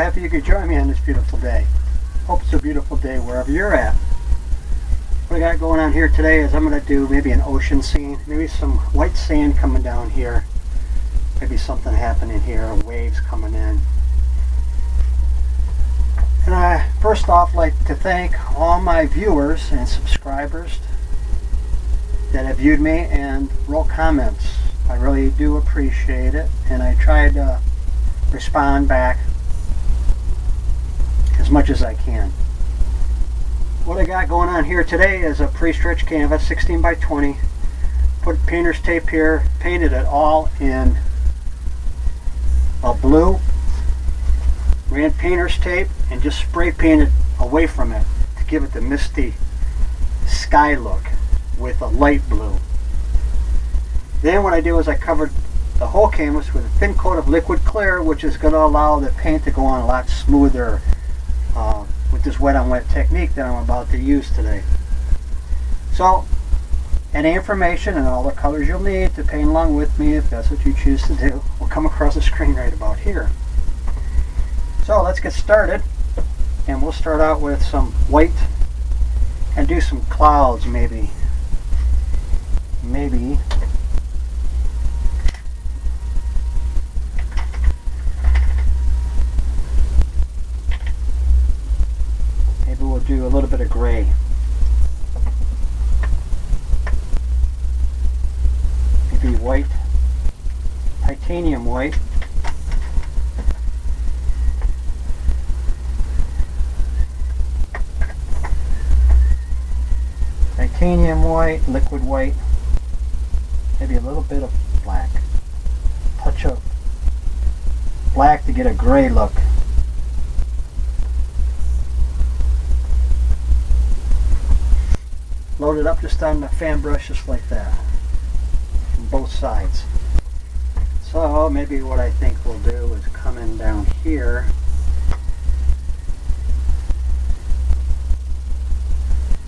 happy you could join me on this beautiful day. Hope it's a beautiful day wherever you're at. What I got going on here today is I'm going to do maybe an ocean scene, maybe some white sand coming down here, maybe something happening here, waves coming in. And I first off like to thank all my viewers and subscribers that have viewed me and wrote comments. I really do appreciate it, and I try to respond back as much as I can. What I got going on here today is a pre-stretched canvas, 16 by 20. Put painter's tape here, painted it all in a blue. Ran painter's tape and just spray painted away from it to give it the misty sky look with a light blue. Then what I do is I covered the whole canvas with a thin coat of liquid clear, which is going to allow the paint to go on a lot smoother with this wet on wet technique that I'm about to use today. So any information and all the colors you'll need to paint along with me, if that's what you choose to do, will come across the screen right about here. So let's get started, and we'll start out with some white and do some clouds maybe. Maybe we'll do a little bit of gray. Maybe white, titanium white. Titanium white, liquid white, maybe a little bit of black. Touch of black to get a gray look. Load it up just on the fan brush, just like that, from both sides. So maybe what I think we'll do is come in down here.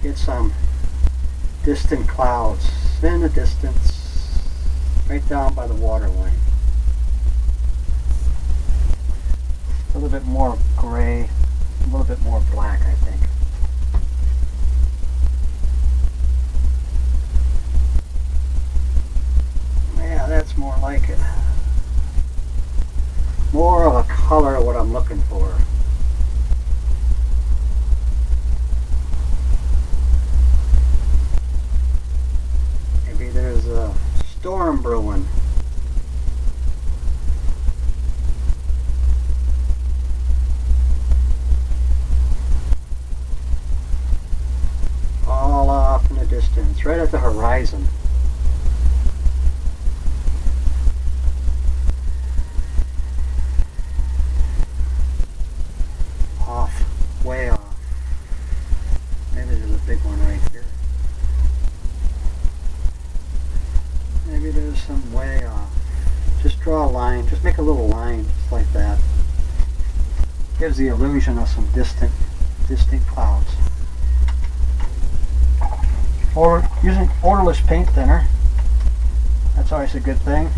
Get some distant clouds in the distance, right down by the water line. A little bit more gray, a little bit more black, I think. Yeah, that's more like it. More of a color of what I'm looking for. Maybe there's a storm brewing. All off in the distance, right at the horizon. Way off. Maybe there's a big one right here. Maybe there's some way off. Just draw a line. Just make a little line just like that. Gives the illusion of some distant clouds. Or using odorless paint thinner. That's always a good thing.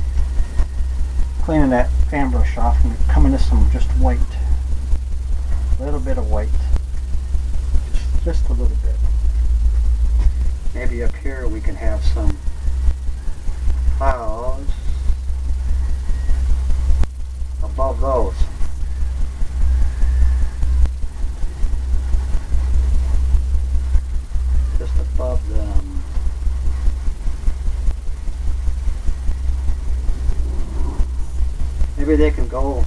Cleaning that fan brush off and coming to some just white. A little bit of white, just a little bit. Maybe up here we can have some clouds above those. Just above them. Maybe they can go,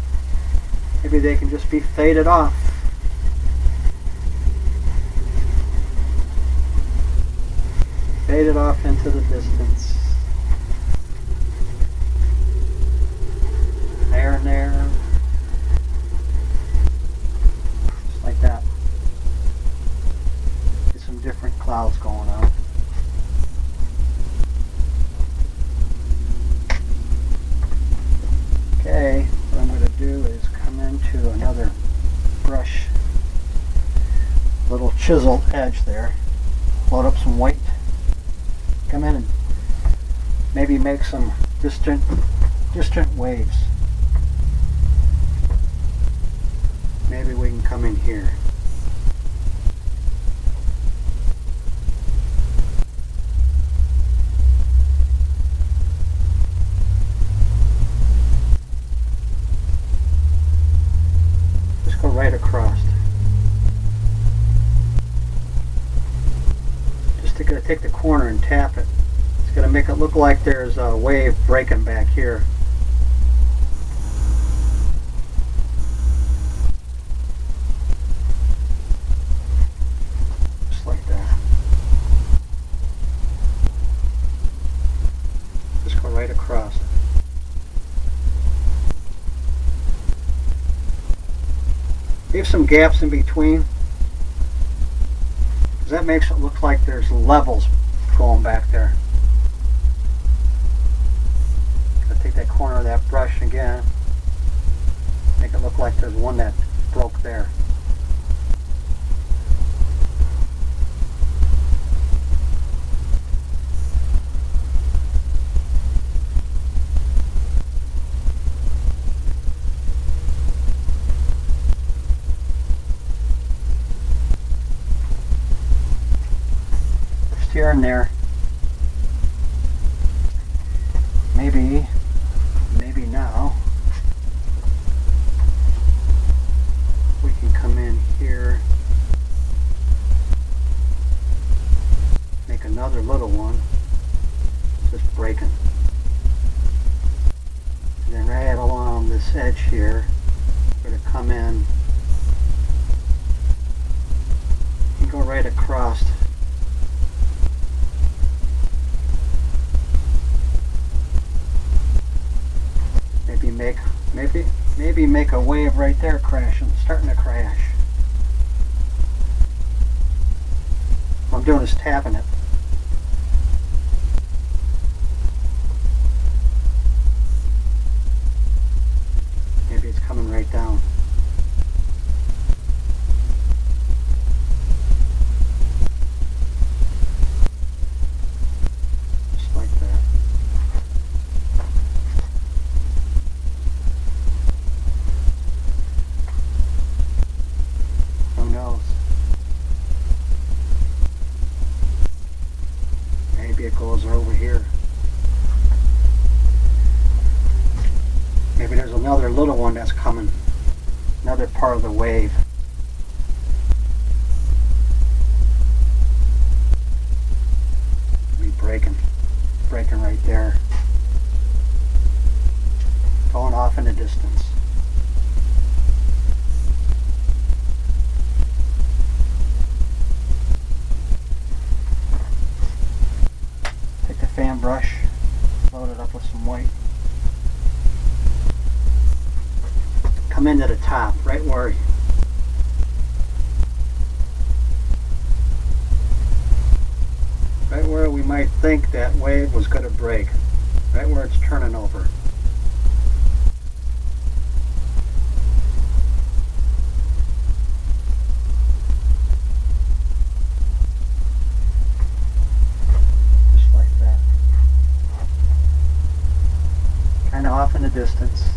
maybe they can just be faded off. Faded off into the distance. There and there. Just like that. Get some different clouds going on. Okay, what I'm going to do is come into another brush. Little chiseled edge there. Load up some white. Come in and maybe make some distant waves. Maybe we can come in here. Just go right across. Just gonna take the corner and tap it. It's gonna make it look like there's a wave breaking back here. Right across. Leave some gaps in between, because that makes it look like there's levels going back there. Gotta take that corner of that brush again, make it look like there's one that broke there. Here and there. Maybe now we can come in here, make another little one, just breaking. And then right along this edge here, we're going to come in and go right across. Maybe make a wave right there crashing, starting to crash. What I'm doing is tapping it. Maybe it's coming right down. Just like that. Maybe it goes over here. Maybe there's another little one that's coming, another part of the wave. Maybe breaking right there, going off in the distance. Fan brush, load it up with some white. Come into the top, right where we might think that wave was going to break, right where it's turning over. Off in the distance.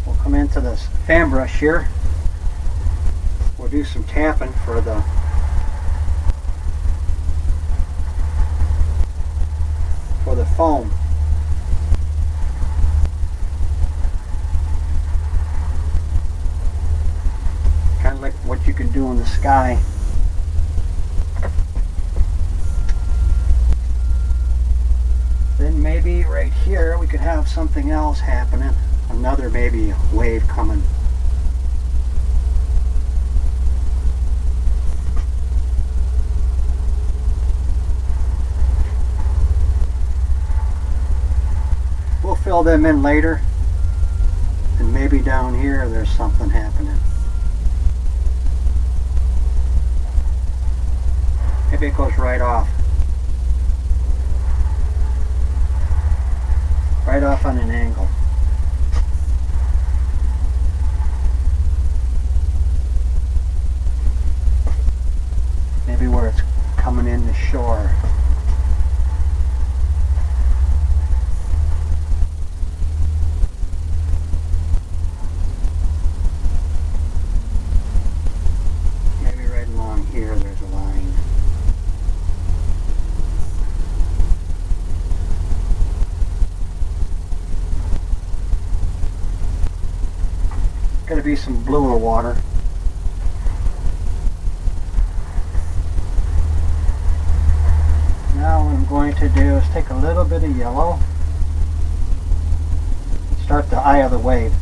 We'll come into this fan brush here. We'll do some tapping for the foam. Like what you can do in the sky. Then maybe right here we could have something else happening. Another maybe wave coming. We'll fill them in later. And maybe down here there's something happening. Maybe it goes right off. Right off on an angle. Maybe where it's coming in the shore. Got to be some bluer water. Now what I'm going to do is take a little bit of yellow, start the eye of the wave,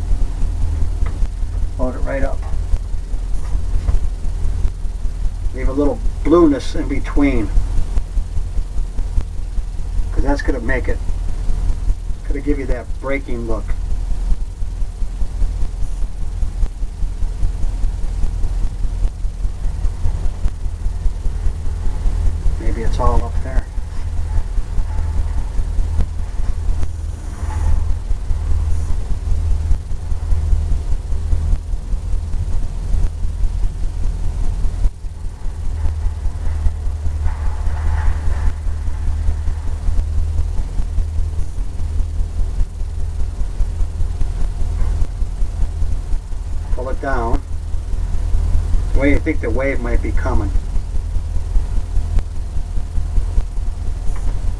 load it right up. Leave a little blueness in between, because that's going to make it, going to give you that breaking look. Maybe it's all up there. Pull it down. The way you think the wave might be coming.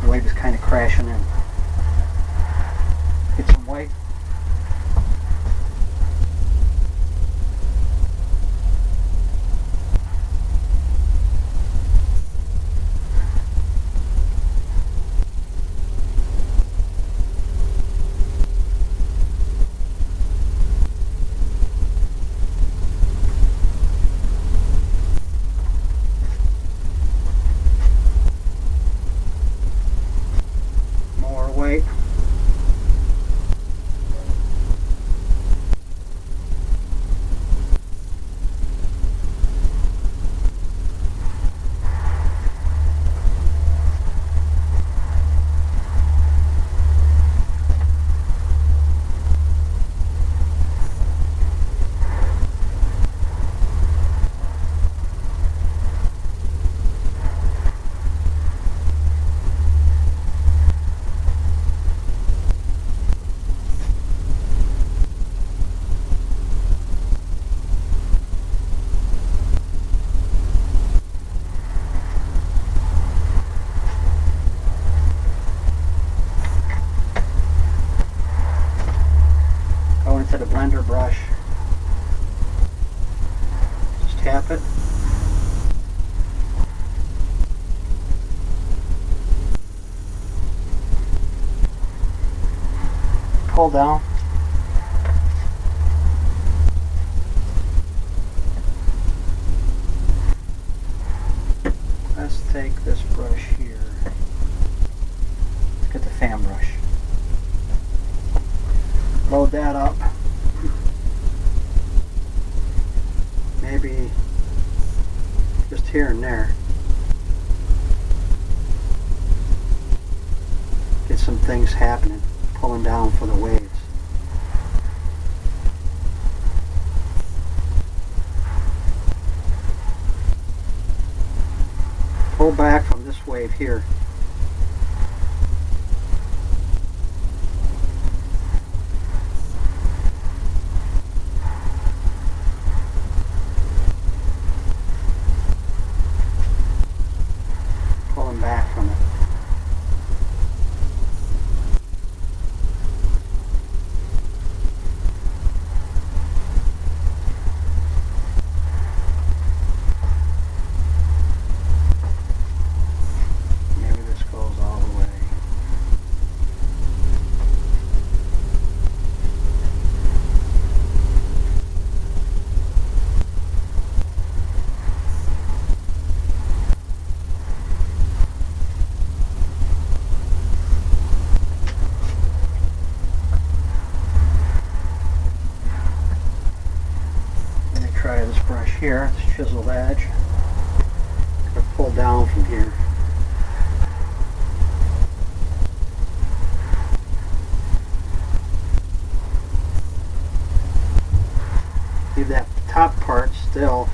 The wave is kind of crashing in. Get some white. White. To the blender brush, just tap it, pull down, let's take this brush here, let's get the fan brush, load that up. Maybe just here and there. Get some things happening, pulling down for the waves. Pull back from this wave here. Back from it. Maybe this goes all the way. Try this brush here, this chiseled edge. Gotta pull down from here. Leave that top part still.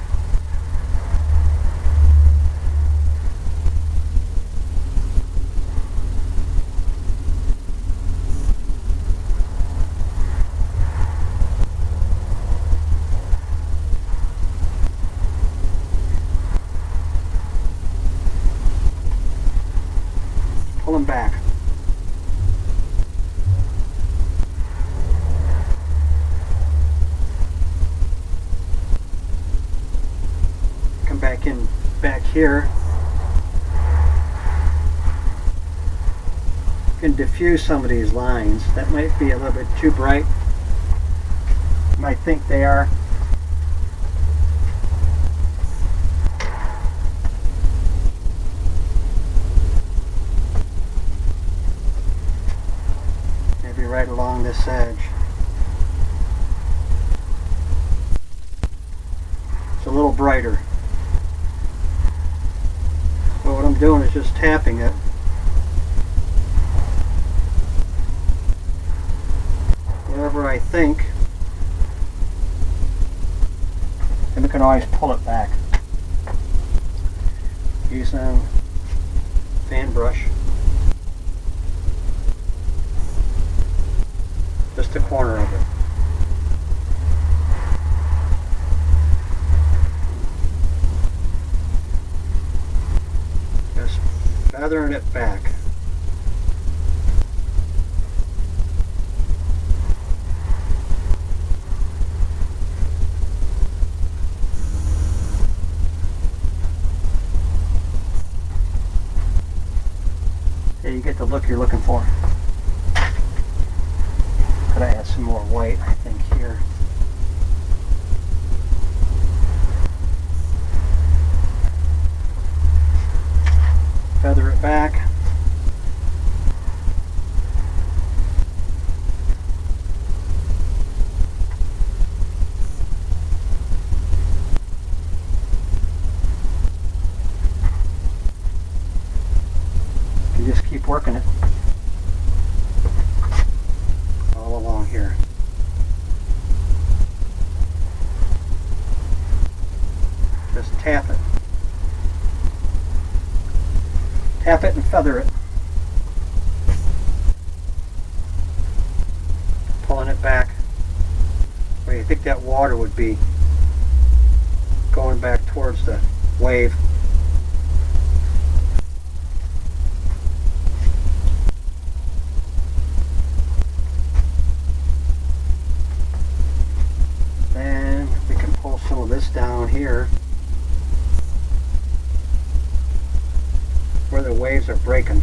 Pull them back. here. You can diffuse some of these lines. That might be a little bit too bright. You might think they are. Maybe right along this edge. It's a little brighter. So what I'm doing is just tapping it. Wherever I think. And we can always pull it back. Using fan brush. Just the corner of it. Just feathering it back. Yeah, you get the look you're looking for. Could I add some more white, I think, here. Feather it back. You just keep working it all along here. Just tap it. Tap it and feather it. Pulling it back where you think that water would be, going back towards the wave. Then we can pull some of this down here where the waves are breaking.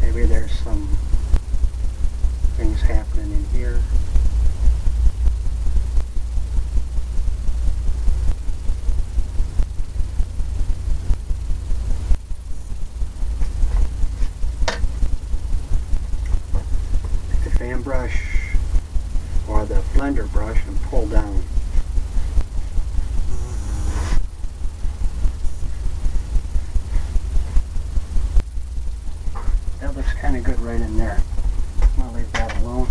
Maybe there's some things happening in here. Take the fan brush or the blender brush and pull down. That looks kind of good right in there. I'll leave that alone.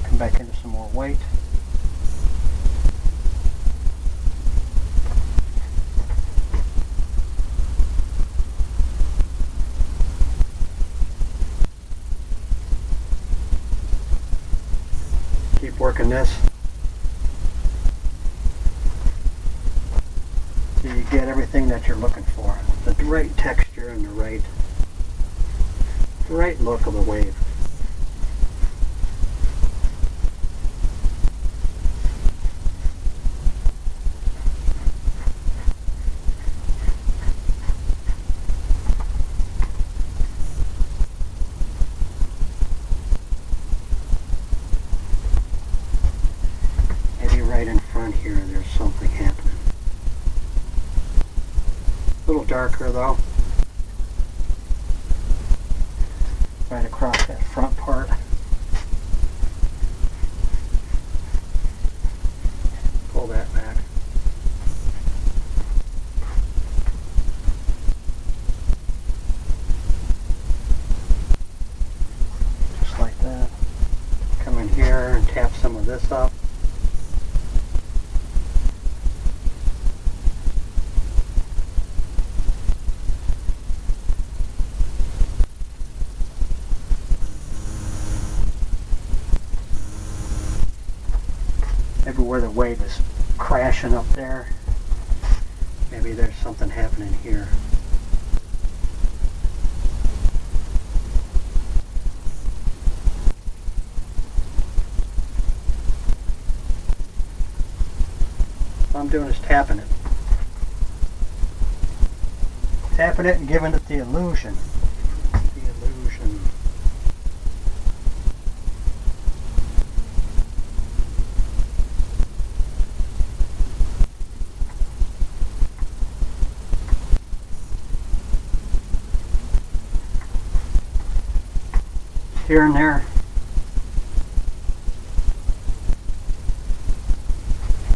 Come back into some more white. Keep working this till you get everything that you're looking for. The right texture and the right look of the wave. Right in front here, there's something happening. A little darker though. Right across that front part. Pull that back. Just like that. Come in here and tap some of this up. where the wave is crashing up there. Maybe there's something happening here. All I'm doing is tapping it. Tapping it and giving it the illusion. The illusion. Here and there.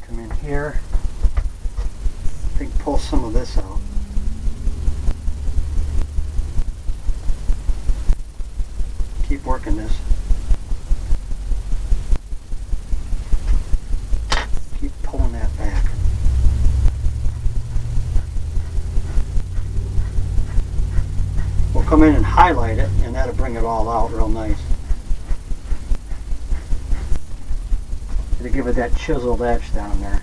Come in here. I think pull some of this out. Keep working this. Keep pulling that back. We'll come in and highlight it, and that'll bring it all out real nice. To give it that chiseled edge down there.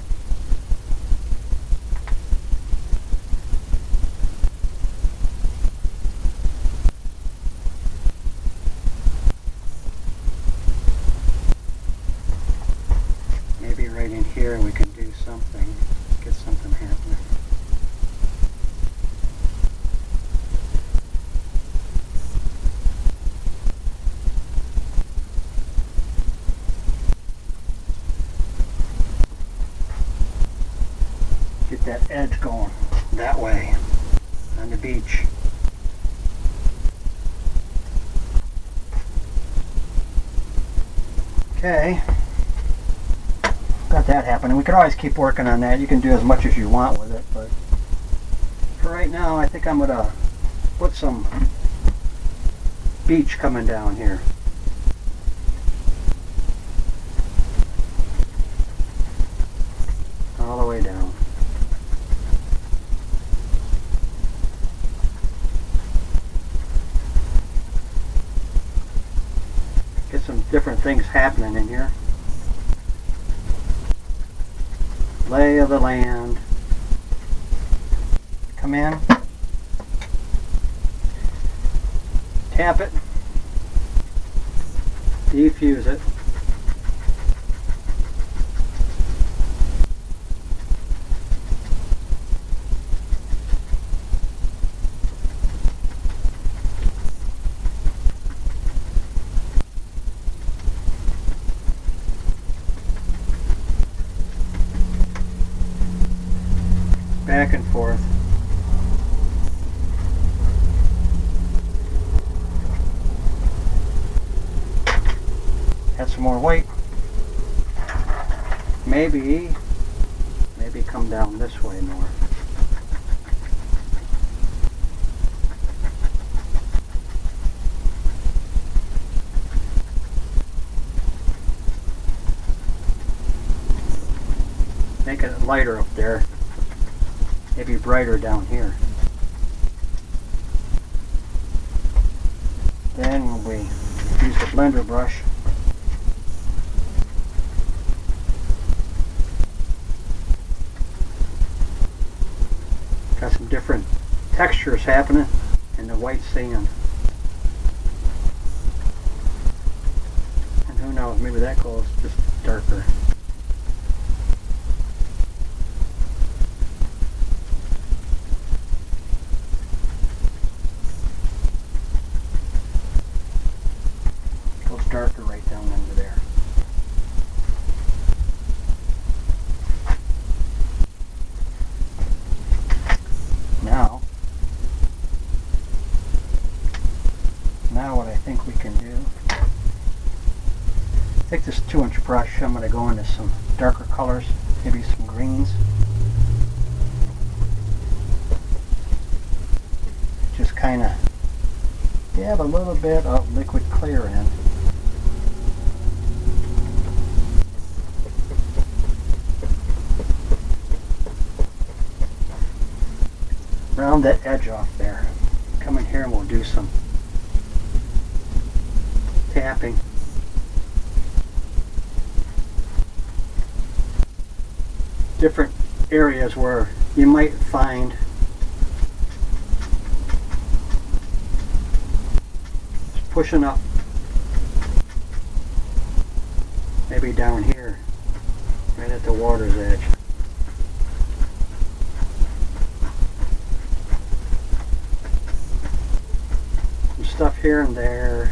Maybe right in here we can do something, get something happening. Get that edge going that way on the beach. Okay, got that happening. We could always keep working on that. You can do as much as you want with it, but for right now I think I'm gonna put some beach coming down here. All the way down. Get some different things happening in here. Lay of the land. Come in. Tap it. Defuse it. Back and forth. Add some more weight. Maybe come down this way more. Make it lighter up there. Maybe brighter down here. Then we use the blender brush. Got some different textures happening in the white sand. And who knows, maybe that goes just darker. Darker right down under there. Now what I think we can do, take this 2-inch brush, I'm going to go into some darker colors, maybe some greens. Just kind of dab a little bit of liquid clear in. Round that edge off there. Come in here and we'll do some tapping. different areas where you might find just pushing up, maybe down here, right at the water's edge. Some stuff here and there.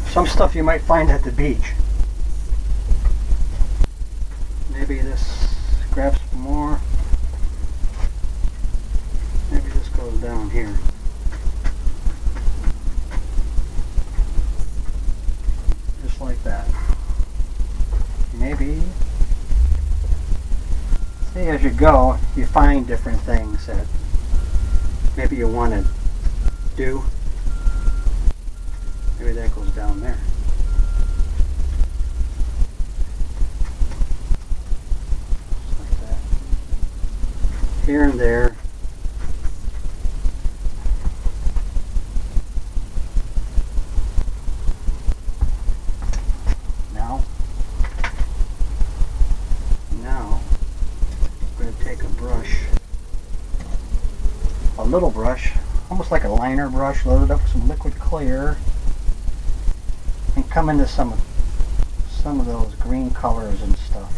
Some stuff you might find at the beach. Maybe this grabs some more. Maybe this goes down here. Just like that. Maybe. See, as you go, you find different things that maybe you want to do. Maybe that goes down there. Just like that. Here and there. Now I'm going to take a brush, a little brush, almost like a liner brush, load it up with some liquid clear, and come into some of those green colors and stuff.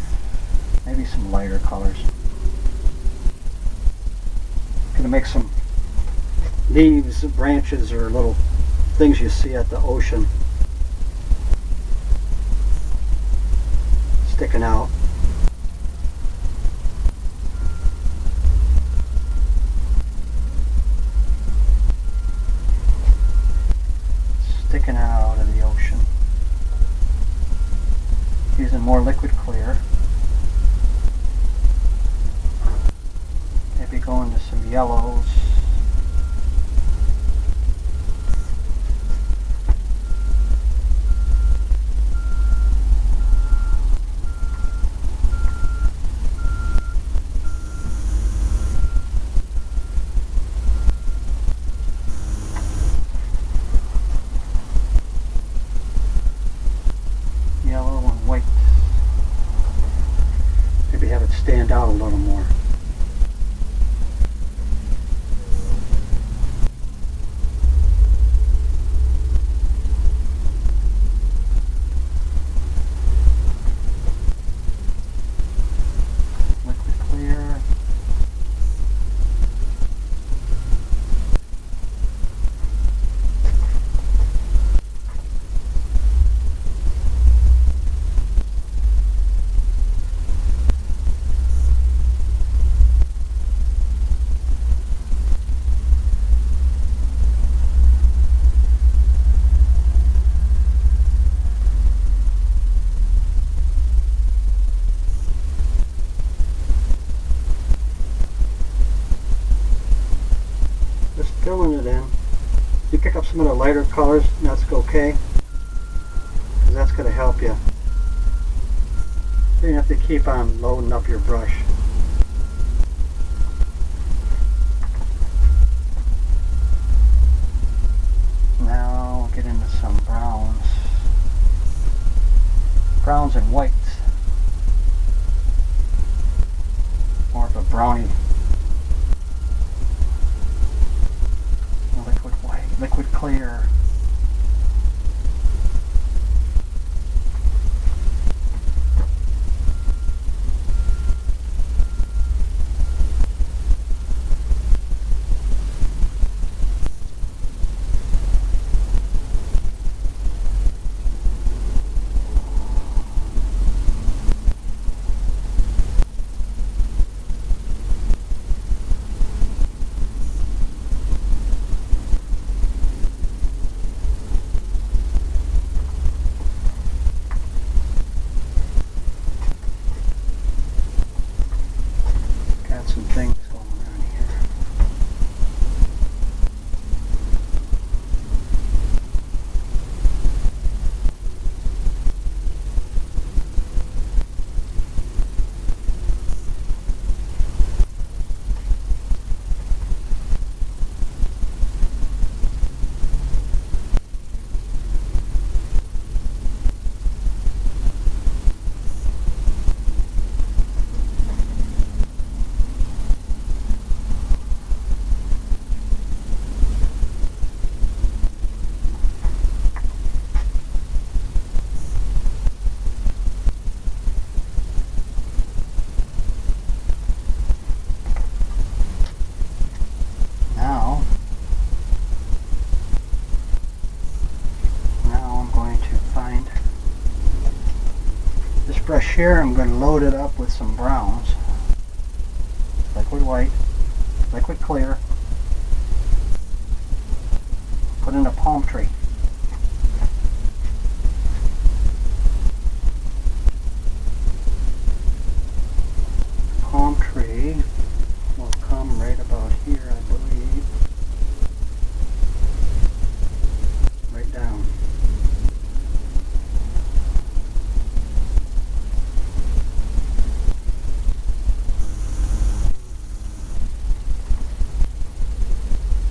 Maybe some lighter colors. Gonna make some leaves, branches, or little things you see at the ocean sticking out. Sticking out of the ocean. Using more liquid clear. Maybe going to some yellows. Yellow and white. Maybe have it stand out a little more. Liquid clear. Just filling it in. You pick up some of the lighter colors, and that's okay, because that's going to help you. So you have to keep on loading up your brush. Now we'll get into some browns. Browns and whites. More of a brownie. Liquid white, liquid clear. Some things going around here. here, I'm going to load it up with some browns. Liquid white, liquid clear. Put in a palm tree. Palm tree will come right about here, I believe. Right down.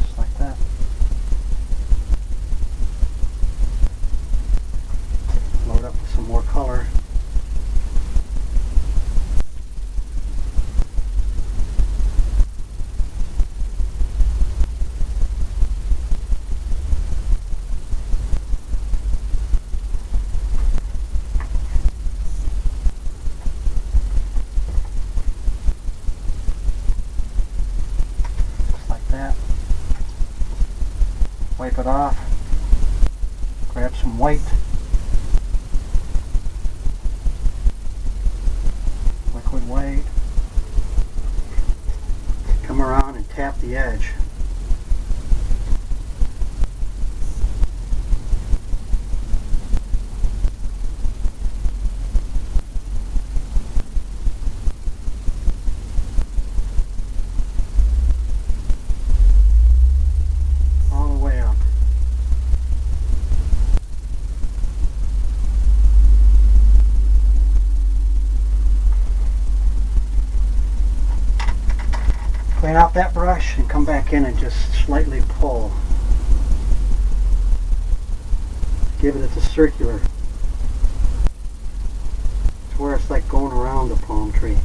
Just like that. Load up with some more color. That. Wipe it off. Grab some white. Liquid white. Come around and tap the edge. Clean out that brush and come back in and just slightly pull. Give it a circular. It's where it's like going around the palm tree.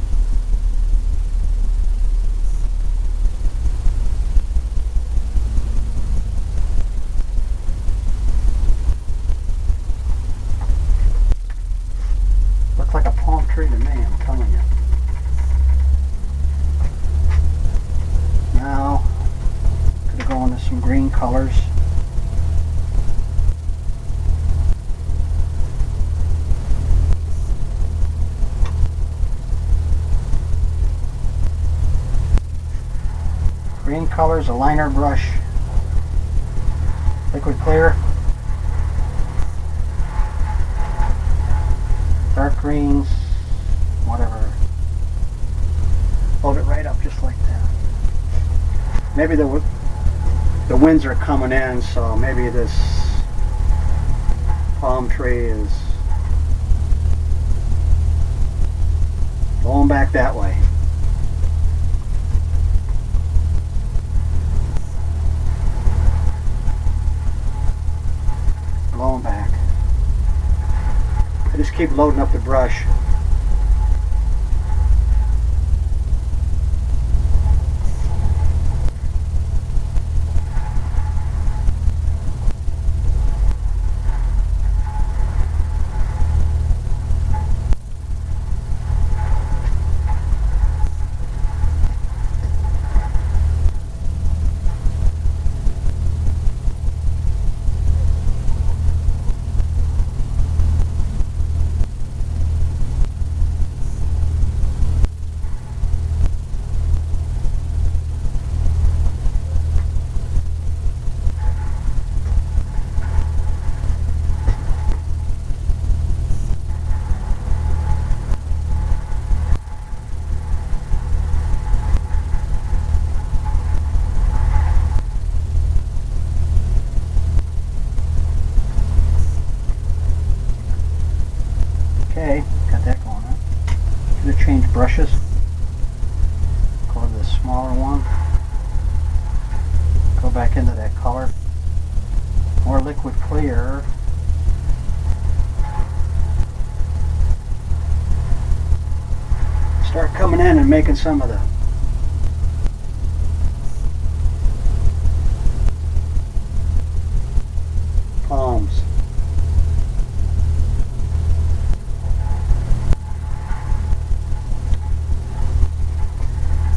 Looks like a palm tree to me, I'm telling you. Now, I'm going to go into some green colors. Green colors, a liner brush, liquid clear, dark greens, whatever. Load it right up just like that. Maybe the winds are coming in, so maybe this palm tree is blowing back that way. Blowing back. I just keep loading up the brush. Okay, got that going on. I'm going to change brushes. Go to the smaller one. Go back into that color. More liquid clear. Start coming in and making some of the palms.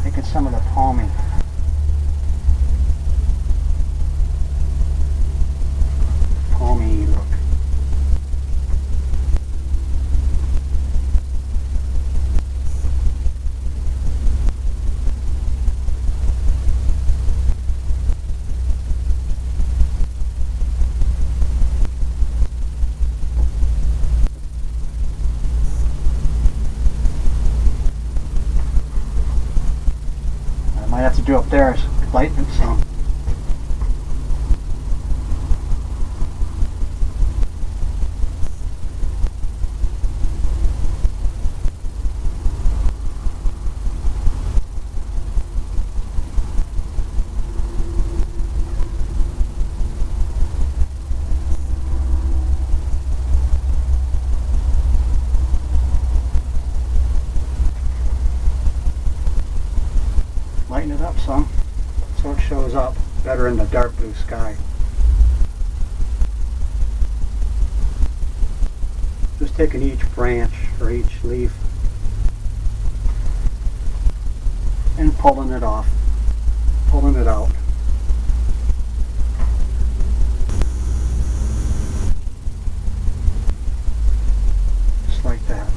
Making some of the palmy. Palmy look. might have to do up there is lighten it some. Lighten it up some so it shows up better in the dark blue sky. Just taking each branch or each leaf and pulling it off, pulling it out. Just like that.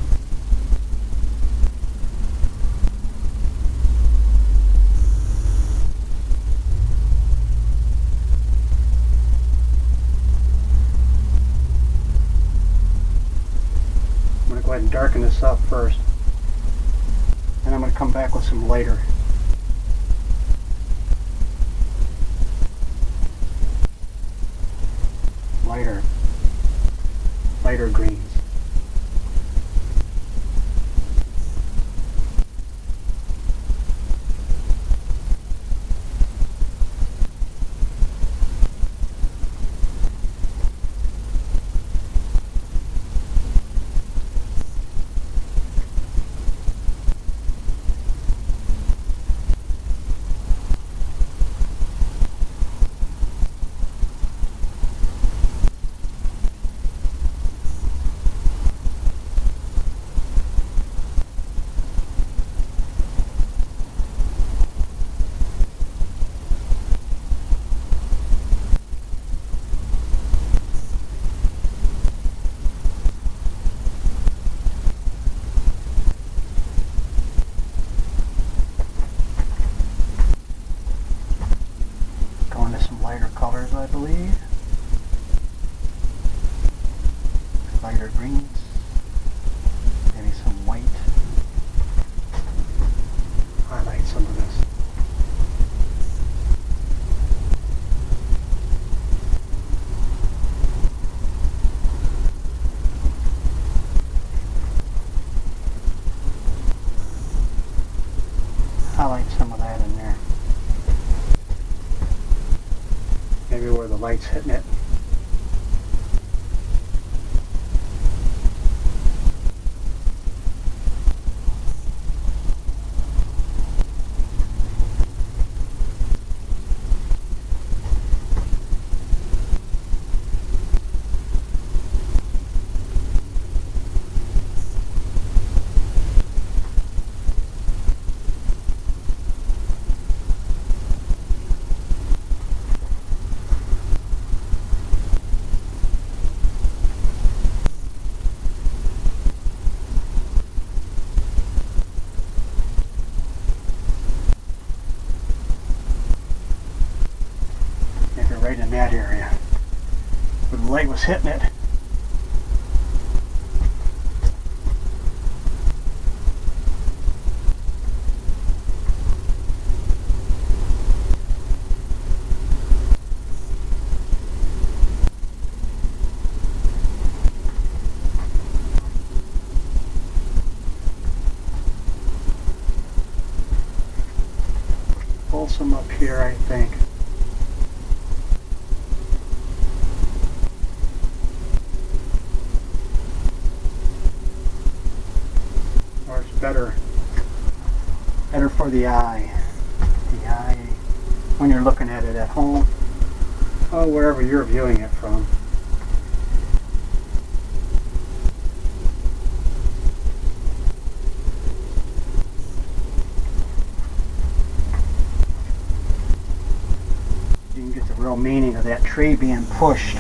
Go ahead and darken this up first, and I'm going to come back with some lighter greens. Lighter colors, I believe. Lighter greens. Maybe some white. Highlight some of this. Highlight some of that in there. Maybe where the light's hitting it. Right in that area where the light was hitting it. Pull some up here, I think. Better for the eye. The eye, when you're looking at it at home, or wherever you're viewing it from. You can get the real meaning of that tree being pushed.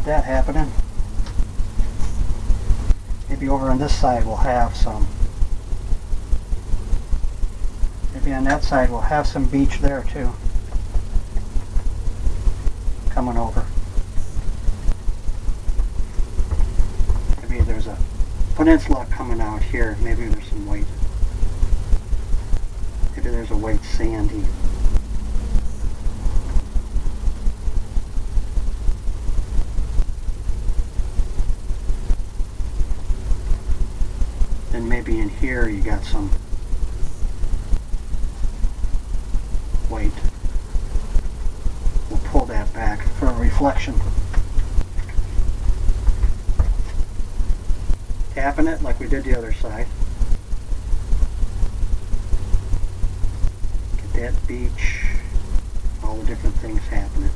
that happening. Maybe over on this side we'll have some. Maybe on that side we'll have some beach there too. Coming over. Maybe there's a peninsula coming out here. Maybe there's some white. Maybe there's a white sandy. Then maybe in here you got some white. We'll pull that back for a reflection. Tapping it like we did the other side. Get that beach, all the different things happening.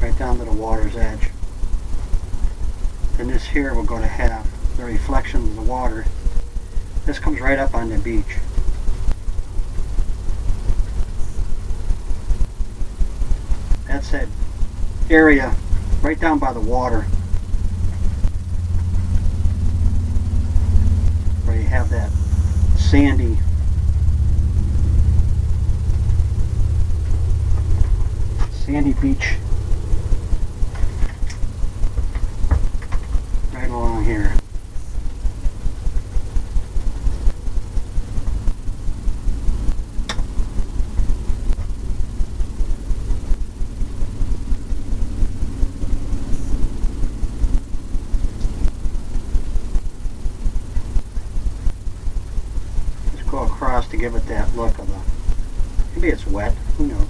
Right down to the water's edge. And this here we're going to have the reflection of the water. This comes right up on the beach. That's that area right down by the water where you have that sandy beach right along here. Go across to give it that look of a, maybe it's wet, who knows.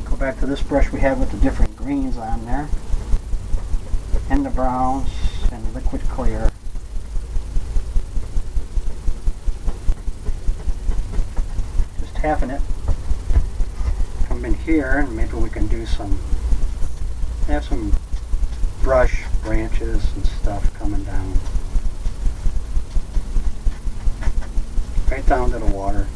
Go back to this brush we had with the different greens on there, and the browns, and the liquid clear. Just tapping it. Come in here and maybe we can do some, have some brush branches and stuff coming down right down to the water.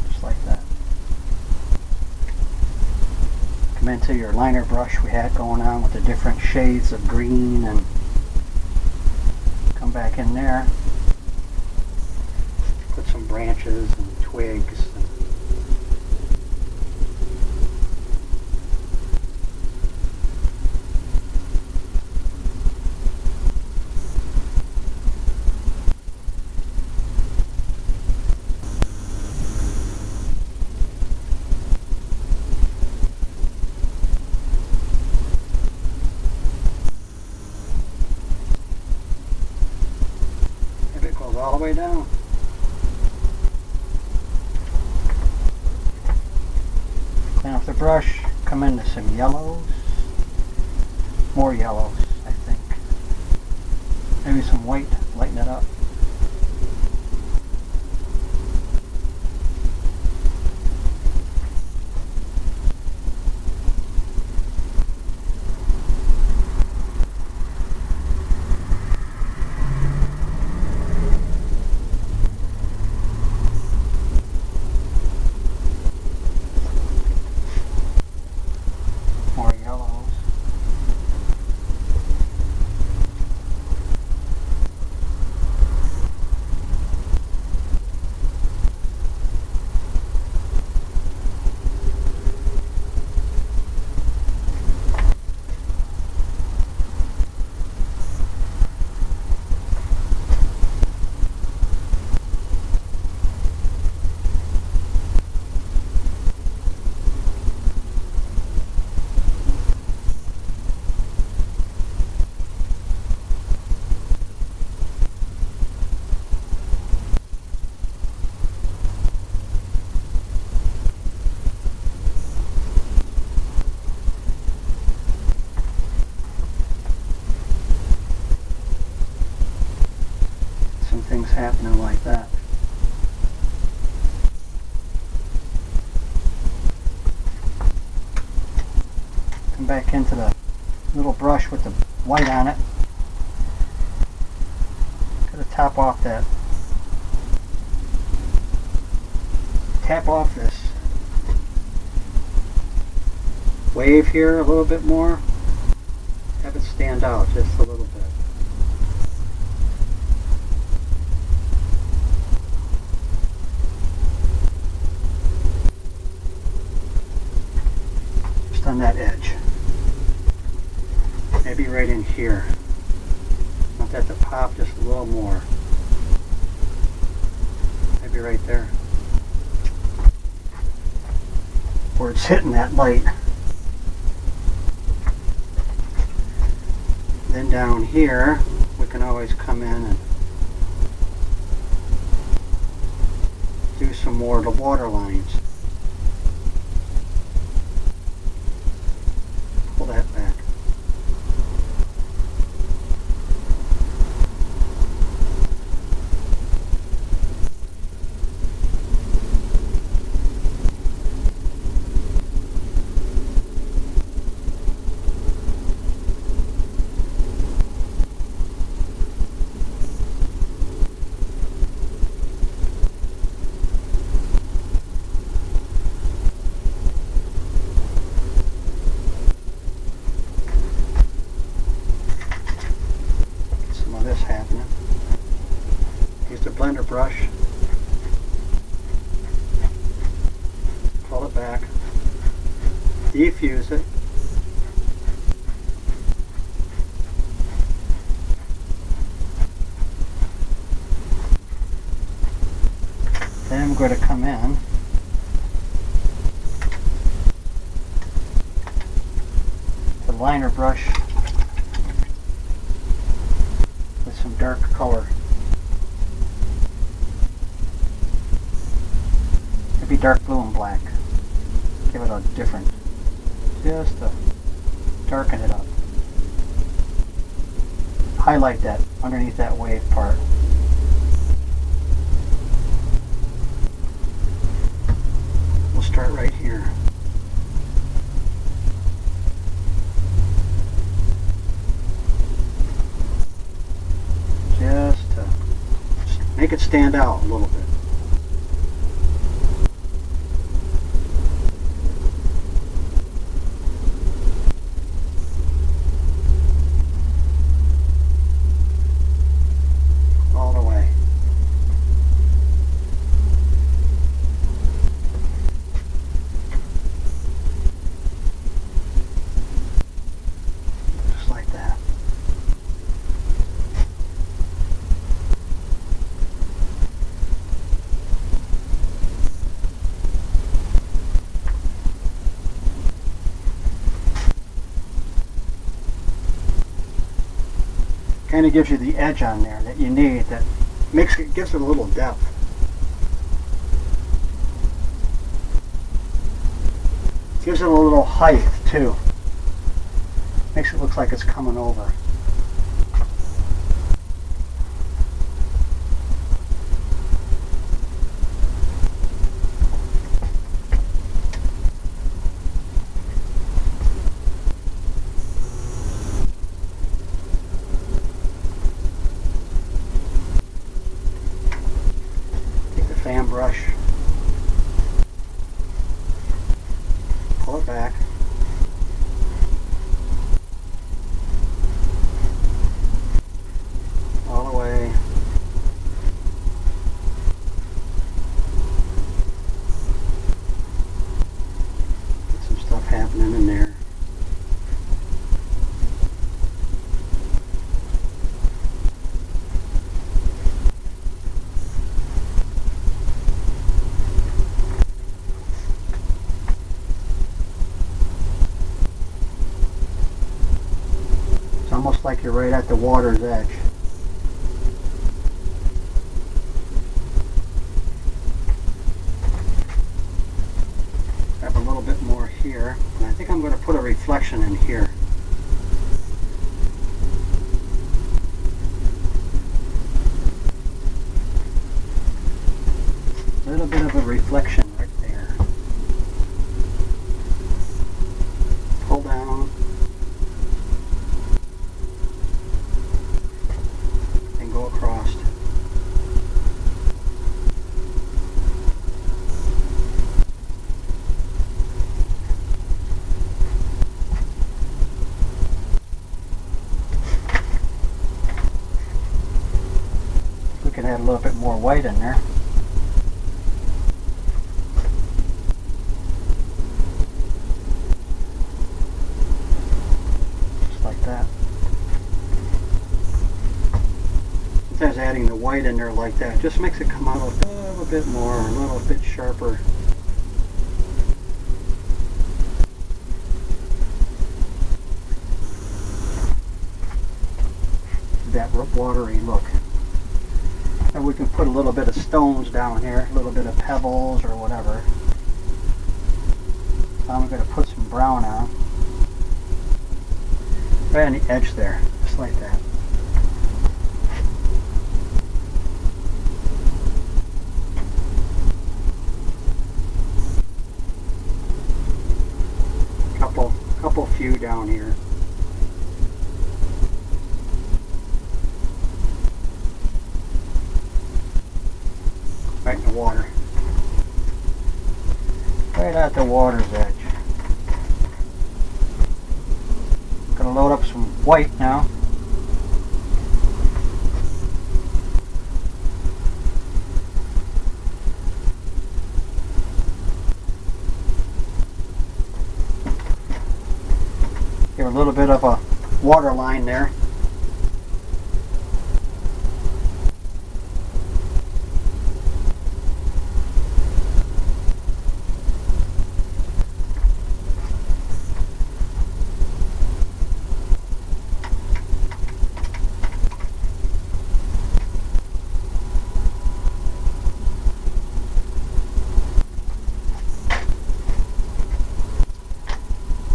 Just like that. Come into your liner brush we had going on with the different shades of green, and come back in there, put some branches and twigs. All the way down. Clean off the brush, come into some yellows, more yellows I think, maybe some white, lighten it up. Things happening like that. back into the little brush with the white on it. Gotta tap off this wave here a little bit more. Have it stand out just a little bit. Just on that edge. Maybe right in here. Want that to pop just a little more. Maybe right there. Where it's hitting that light. Then down here, we can always come in and do some more of the water lines. Pull that back. Happening. Use the blender brush, pull it back, defuse it, then I'm going to come in the liner brush with some dark color. Maybe dark blue and black. Give it a different, just to darken it up. Highlight that underneath that wave part. We'll start right here. Just to make it stand out a little bit. All the way. Just like that. Kind of gives you the edge on there that you need, that gives it a little depth. Gives it a little height too. Makes it look like it's coming over. Fan brush, pull it back, all the way, get some stuff happening in there. Almost like you're right at the water's edge. Have a little bit more here, and I think I'm going to put a reflection in here. A little bit of a reflection right there. Pull down. can add a little bit more white in there. Just like that. Sometimes adding the white in there like that just makes it come out a little bit more, a little bit sharper. That watery look. And we can put a little bit of stones down here, a little bit of pebbles or whatever. So I'm going to put some brown on. Right on the edge there, just like that. Couple few down here. Right in the water. Right at the water's edge. Gonna load up some white now. Give a little bit of a water line there.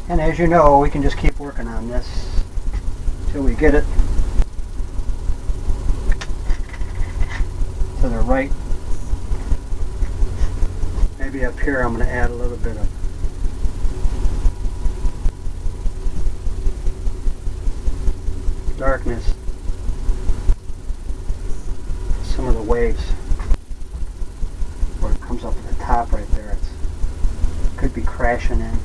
And as you know, we can just keep working on this until we get it to the right. Maybe up here I'm going to add a little bit of darkness. Some of the waves where it comes up at the top right there. It could be crashing in.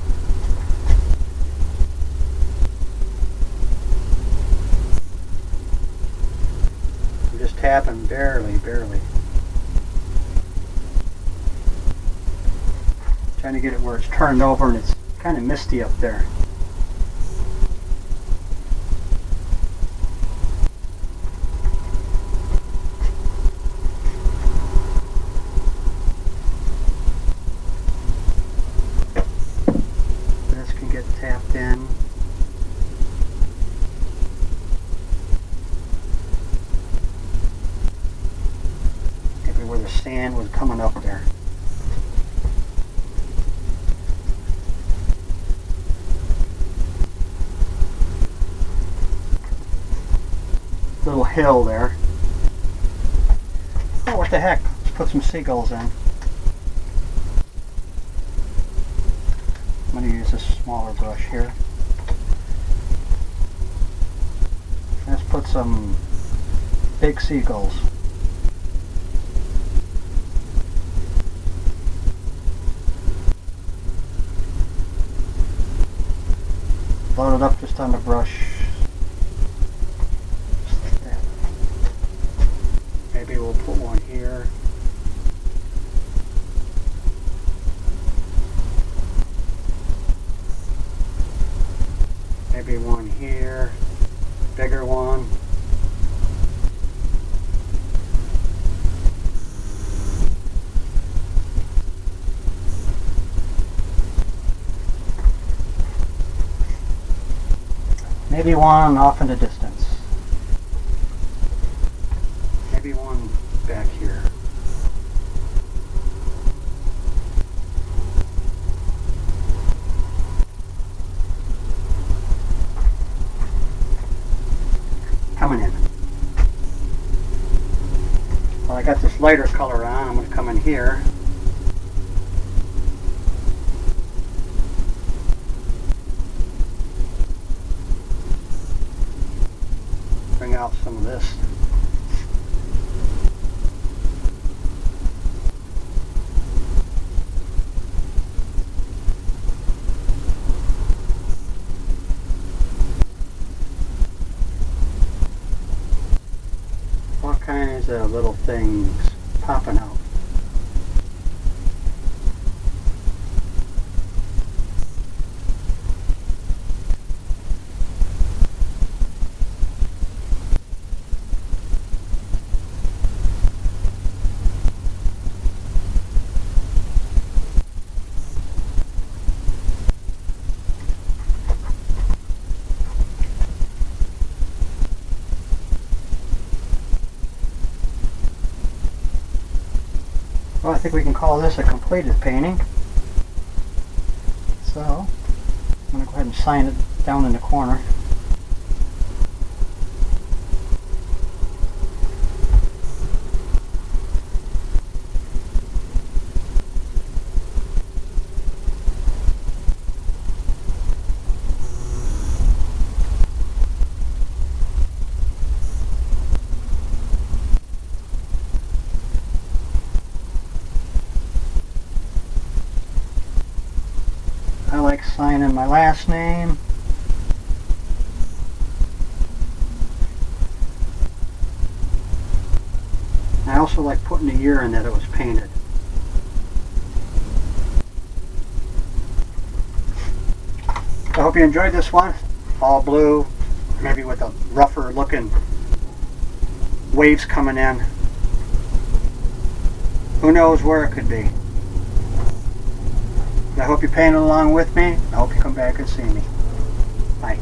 Just tapping barely. Trying to get it where it's turned over and it's kind of misty up there. This can get tapped in. Where the sand was coming up there. Little hill there. Oh, what the heck? Let's put some seagulls in. I'm going to use this smaller brush here. Let's put some big seagulls. Load it up just on the brush. Just like that. Maybe we'll put one here. Maybe one here. Bigger one. Maybe one off in the distance. Maybe one back here. Coming in. Well, I got this lighter color on. I'm going to come in here. Bring out some of this. All kinds kinds of little things popping out. Well, I think we can call this a completed painting. So, I'm going to go ahead and sign it down in the corner. I like signing my last name. I also like putting the year in that it was painted. I hope you enjoyed this one. All blue, maybe with a rougher looking waves coming in. Who knows where it could be. I hope you painted along with me. I hope you come back and see me. Bye.